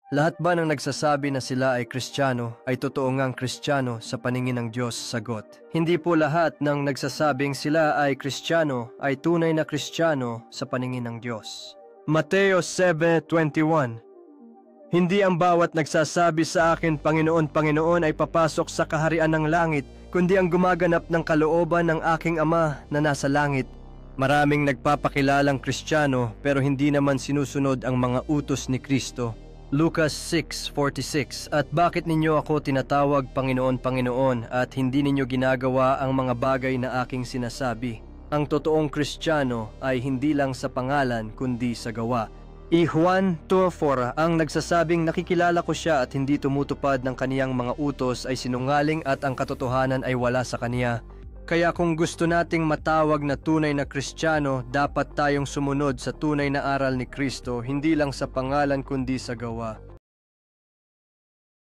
Lahat ba ng nagsasabi na sila ay Kristiyano ay totoo ngang Kristiyano sa paningin ng Diyos? Sagot: hindi po lahat ng nagsasabing sila ay Kristiyano ay tunay na Kristiyano sa paningin ng Diyos. Mateo 7:21. Hindi ang bawat nagsasabi sa akin, Panginoon, Panginoon, ay papasok sa kaharian ng langit, kundi ang gumaganap ng kalooban ng aking Ama na nasa langit. Maraming nagpapakilalang Kristiyano pero hindi naman sinusunod ang mga utos ni Kristo. Lucas 6:46. At bakit ninyo ako tinatawag Panginoon, Panginoon, at hindi ninyo ginagawa ang mga bagay na aking sinasabi? Ang totoong Kristiyano ay hindi lang sa pangalan kundi sa gawa. Juan 2:4. Ang nagsasabing nakikilala ko siya at hindi tumutupad ng kaniyang mga utos ay sinungaling at ang katotohanan ay wala sa kaniya. Kaya kung gusto nating matawag na tunay na Kristiyano, dapat tayong sumunod sa tunay na aral ni Kristo, hindi lang sa pangalan kundi sa gawa.